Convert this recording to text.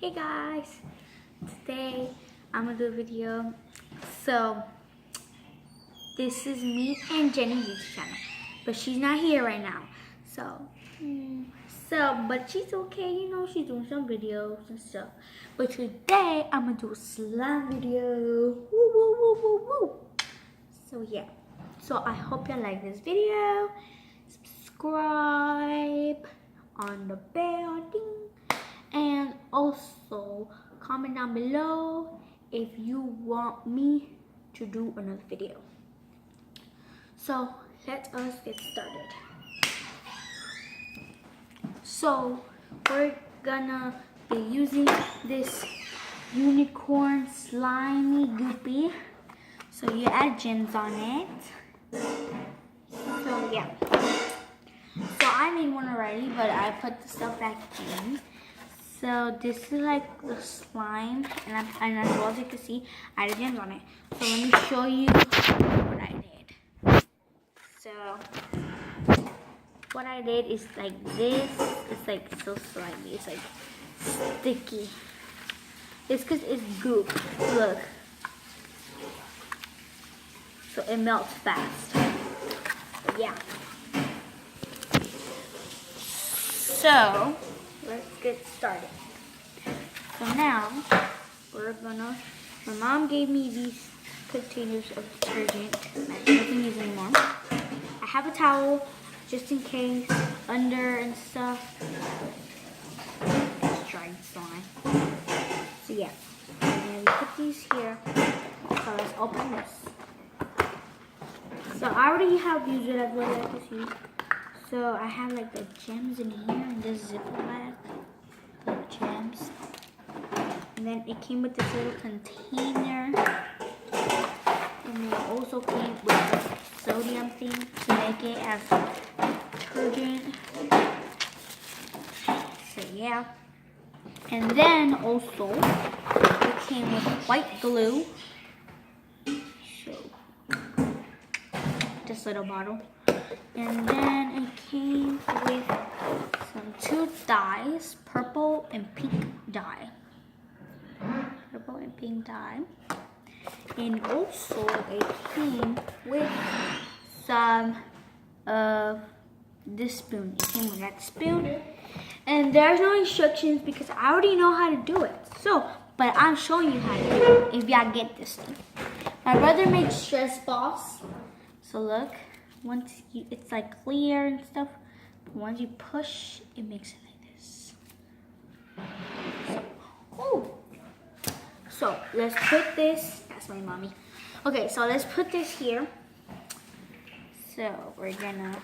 Hey guys, today I'm gonna do a video. So this is me and Jenny's YouTube channel, but she's not here right now. But she's okay, you know, she's doing some videos and stuff. But today I'm gonna do a slime video. Woo woo woo woo woo. So yeah, so I hope you like this video. Subscribe on the bell ding. And also comment down below if you want me to do another video. So let us get started. So we're gonna be using this unicorn slimy goopy. So you add gems on it. So yeah. So I made one already, but I put the stuff back in. So this is like the slime, and as well as you can see, I added gems on it. So let me show you what I did. So what I did is like this. It's like so slimy. It's like sticky. It's because it's goop. Look. So it melts fast. Yeah. So let's get started. So now my mom gave me these containers of detergent that I don't use anymore. I have a towel just in case under and stuff. It's dried slime. So yeah, and then we put these here. So let's open this. So I already have used it as well as you see. So I have like the gems in here in this zipper bag. Like gems. And then it came with this little container. And then it also came with the sodium thing to make it as detergent. So yeah. And then also it came with white glue. So this little bottle. And then it came with two dyes, purple and pink dye. Purple and pink dye. And also it came with some of this spoon. It came with that spoon. And there's no instructions because I already know how to do it. So, but I'm showing you how to do it if y'all get this thing. My brother made stress balls. So look. Once it's like clear and stuff, but once you push, it makes it like this. So let's put this, that's my mommy. Okay, so let's put this here. So we're gonna